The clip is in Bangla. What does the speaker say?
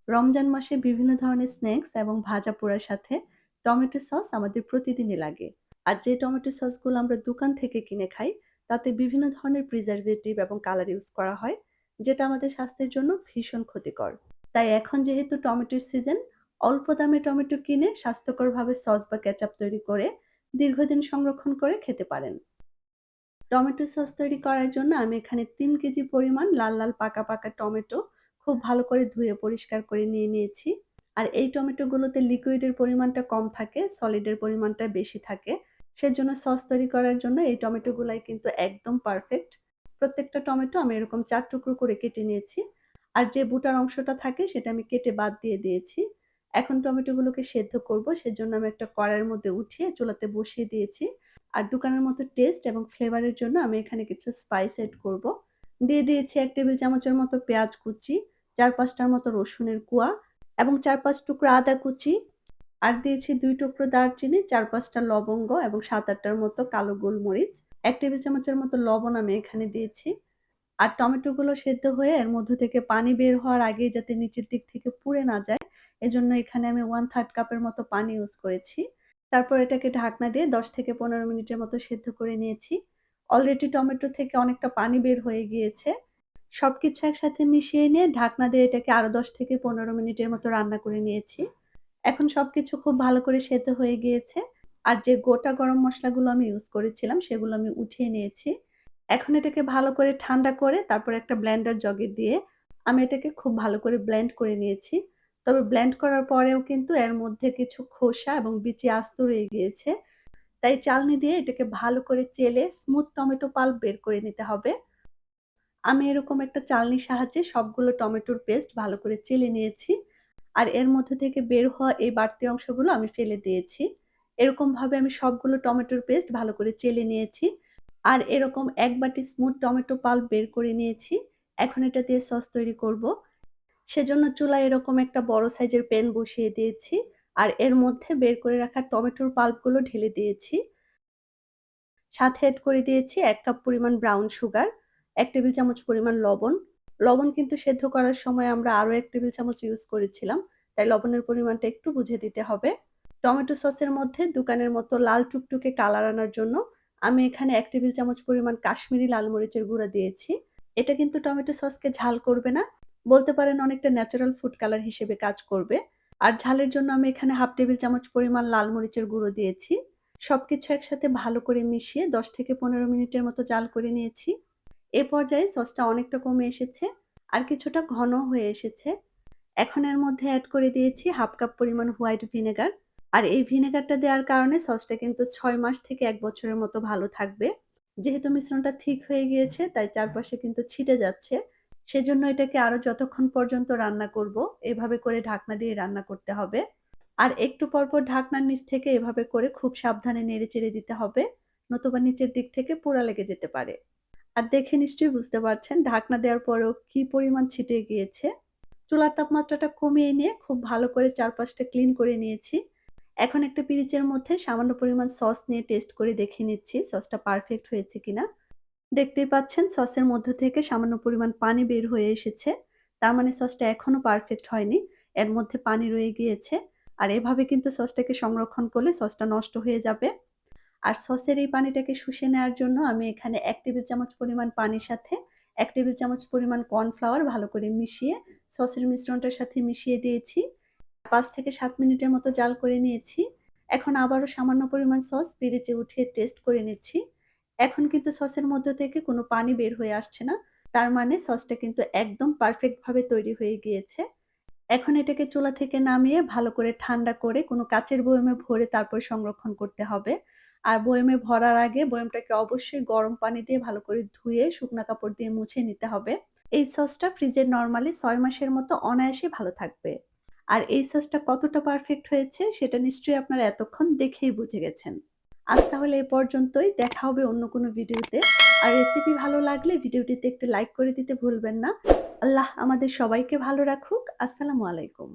রমজান মাসে বিভিন্ন ধরনের স্ন্যাক্স এবং ভাজা পোড়ার সাথে টমেটো সস আমাদের প্রতিদিনই লাগে। আর যে টমেটো সসগুলো আমরা দোকান থেকে কিনে খাই, তাতে বিভিন্ন ধরনের প্রিজারভেটিভ এবং কালার ইউজ করা হয়, যেটা আমাদের স্বাস্থ্যের জন্য ভীষণ ক্ষতিকর। তাই এখন যেহেতু টমেটোর সিজন, অল্প দামে টমেটো কিনে স্বাস্থ্যকরভাবে সস বা কেচাপ তৈরি করে দীর্ঘদিন সংরক্ষণ করে খেতে পারেন। টমেটো সস তৈরি করার জন্য আমি এখানে ৩ কেজি পরিমাণ লাল, লাল পাকা টমেটো খুব ভালো করে ধুয়ে পরিষ্কার করে নিয়ে নিয়েছি। আর এই টমেটোগুলোতে লিকুইডের পরিমাণটা কম থাকে, সলিডের পরিমাণটা বেশি থাকে। সেজন্য সস তৈরি করার জন্য এই টমেটোগুলাই কিন্তু একদম পারফেক্ট। প্রত্যেকটা টমেটো আমি এরকম ৪ টুকরো করে কেটে নিয়েছি। আর যে বুটার অংশটা থাকে সেটা আমি কেটে বাদ দিয়ে দিয়েছি। এখন টমেটোগুলোকে সেদ্ধ করব, সেজন্য আমি একটা কড়াইয়ের মধ্যে উঠিয়ে চুলাতে বসিয়ে দিয়েছি। আর দোকানের মতো টেস্ট এবং ফ্লেভারের জন্য আমি এখানে কিছু স্পাইস এড করব। দিয়ে দিয়েছি ১ টেবিল চামচের মতো পেঁয়াজ কুচি, ৪-৫ টার মতো রসুনের কোয়া এবং ৪-৫ টুকরো আদা কুচি। আর দিয়েছি ২ টুকরো দারচিনি, ৪-৫ টা লবঙ্গ এবং ৭-৮ টার মতো কালো গোলমরিচ। ১ টেবিল চামচের মতো লবণ আমি এখানে দিয়েছি। আর টমেটোগুলো সেদ্ধ হয়ে এর মধ্য থেকে পানি বের হওয়ার আগেই যাতে নিচের দিক থেকে পুড়ে না যায়, এজন্য এখানে আমি 1/3 কাপের মতো পানি ইউজ করেছি। তারপর এটাকে ঢাকনা দিয়ে ১০ থেকে ১৫ মিনিটের মতো সেদ্ধ করে নিয়েছি। অলরেডি টমেটো থেকে অনেকটা পানি বের হয়ে গিয়েছে। সবকিছু একসাথে মিশিয়ে নিয়ে ঢাকনা দিয়ে এটাকে আরো ১০ থেকে ১৫ মিনিটের মতো রান্না করে নিয়েছি। এখন সবকিছু খুব ভালো করে সেদ্ধ হয়ে গিয়েছে। আর যে গোটা গরম মসলাগুলো আমি ইউজ করেছিলাম সেগুলো আমি উঠিয়ে নিয়েছি। এখন এটাকে ভালো করে ঠান্ডা করে তারপর একটা ব্লেন্ডার জগে দিয়ে আমি এটাকে খুব ভালো করে ব্লেন্ড করে নিয়েছি। তবে ব্লেন্ড করার পরেও কিন্তু এর মধ্যে কিছু খোসা এবং বিচি আস্ত রয়ে গিয়েছে। তাই চালনি দিয়ে এটাকে ভালো করে চেলে স্মুথ টমেটো পাল্প বের করে নিতে হবে। আমি এরকম একটা চালনির সাহায্যে সবগুলো টমেটোর পেস্ট ভালো করে চেলে নিয়েছি। আর এর মধ্যে থেকে বের হওয়া এই বাড়তি অংশগুলো আমি ফেলে দিয়েছি। এরকমভাবে আমি সবগুলো টমেটোর পেস্ট ভালো করে চেলে নিয়েছি। আর এরকম ১ বাটি স্মুথ টমেটো পাল্প বের করে নিয়েছি। এখন এটা দিয়ে সস তৈরি করব। সেজন্য চুলায় এরকম একটা বড় সাইজের প্যান বসিয়ে দিয়েছি। আর এর মধ্যে বের করে রাখা টমেটোর পাল্পগুলো ঢেলে দিয়েছি। সাথে এড করে দিয়েছি ১ কাপ পরিমাণ ব্রাউন সুগার, ১ টেবিল চামচ পরিমাণ লবণ। লবণ কিন্তু সেদ্ধ করার সময় আমরা আরো ১ টেবিল চামচ ইউজ করেছিলাম। তাই লবণের পরিমাণটা একটু বুঝে দিতে হবে। টমেটো সসের মধ্যে দোকানের মতো লাল টুকটুকে কালার আনার জন্য আমি এখানে ১ টেবিল চামচ পরিমাণ কাশ্মীরি লাল মরিচের গুঁড়া দিয়েছি। এটা কিন্তু টমেটো সসকে ঝাল করবে না। বলতে পারেন অনেকটা ন্যাচারাল ফুড কালার হিসেবে কাজ করবে। আর ঝালের জন্য আমি এখানে 1/2 টেবিল চামচ পরিমাণ লাল মরিচের গুঁড়ো দিয়েছি। সবকিছু একসাথে ভালো করে মিশিয়ে ১০ থেকে ১৫ মিনিটের মতো জাল করে নিয়েছি। এ পর্যায়ে সসটা অনেকটা কমে এসেছে আর কিছুটা ঘন হয়ে এসেছে। এখন এর মধ্যে এড করে দিয়েছি 1/2 কাপ পরিমাণ হোয়াইট ভিনেগার। আর এই ভিনেগারটা দেওয়ার কারণে সসটা কিন্তু ৬ মাস থেকে ১ বছরের মতো ভালো থাকবে। যেহেতু মিশ্রণটা থিক হয়ে গিয়েছে তাই চারপাশে কিন্তু ছিটে যাচ্ছে। সেজন্য এটাকে আরো যতক্ষণ পর্যন্ত রান্না করব, এভাবে করে ঢাকনা দিয়ে রান্না করতে হবে। আর একটু পরপর ঢাকনার নিচ থেকে এভাবে করে খুব সাবধানে নেড়েচেড়ে দিতে হবে। নতুবা নিচের দিক থেকে পোড়া লেগে যেতে পারে। আর দেখে নিশ্চয়ই বুঝতে পারছেন ঢাকনা দেওয়ার পরেও কি পরিমাণ ছিটে গিয়েছে। চুলার তাপমাত্রাটা কমিয়ে নিয়ে খুব ভালো করে চারপাশটা ক্লিন করে নিয়েছি। এখন একটা পিরিচের মধ্যে সামান্য পরিমাণ সস নিয়ে টেস্ট করে দেখে নিচ্ছি সসটা পারফেক্ট হয়েছে কিনা। দেখতেই পাচ্ছেন সসের মধ্য থেকে সামান্য পরিমাণ পানি বের হয়ে এসেছে। তার মানে সসটা এখনো পারফেক্ট হয়নি। এর মধ্যে পানি রয়ে গিয়েছে। আর এভাবে কিন্তু সসটাকে সংরক্ষণ করলে সসটা নষ্ট হয়ে যাবে। আর সসের এই পানিটাকে শুষে নেওয়ার জন্য আমি এখানে ১ টেবিল চামচ পরিমাণ পানির সাথে ১ টেবিল চামচ পরিমাণ কর্নফ্লাওয়ার ভালো করে মিশিয়ে সসের মিশ্রণটার সাথে মিশিয়ে দিয়েছি। ৫ থেকে ৭ মিনিটের মতো জাল করে নিয়েছি। এখন আবারও সামান্য পরিমাণ সস পিরিচে উঠিয়ে টেস্ট করে নিচ্ছি। এখন কিন্তু সসের মধ্য থেকে কোনো পানি বের হয়ে আসছে না। তার মানে সসটা কিন্তু একদম পারফেক্ট ভাবে তৈরি হয়ে গিয়েছে। এখন এটাকে চুলা থেকে নামিয়ে ভালো করে ঠান্ডা করে কোনো কাঁচের বয়ামে ভরে তারপর সংরক্ষণ করতে হবে। আর বয়ামে ভরার আগে বয়ামটাকে অবশ্যই গরম পানি দিয়ে ভালো করে ধুয়ে শুকনা কাপড় দিয়ে মুছে নিতে হবে। এই সসটা ফ্রিজে নরমালি ৬ মাসের মতো অনায়াসে ভালো থাকবে। আর এই সসটা কতটা পারফেক্ট হয়েছে সেটা নিশ্চয়ই আপনারা এতক্ষণ দেখেই বুঝে গেছেন। আজ তাহলে এ পর্যন্তই। দেখা হবে অন্য কোনো ভিডিওতে। আর রেসিপি ভালো লাগলে ভিডিওটিতে একটু লাইক করে দিতে ভুলবেন না। আল্লাহ আমাদের সবাইকে ভালো রাখুক। আসসালামু আলাইকুম।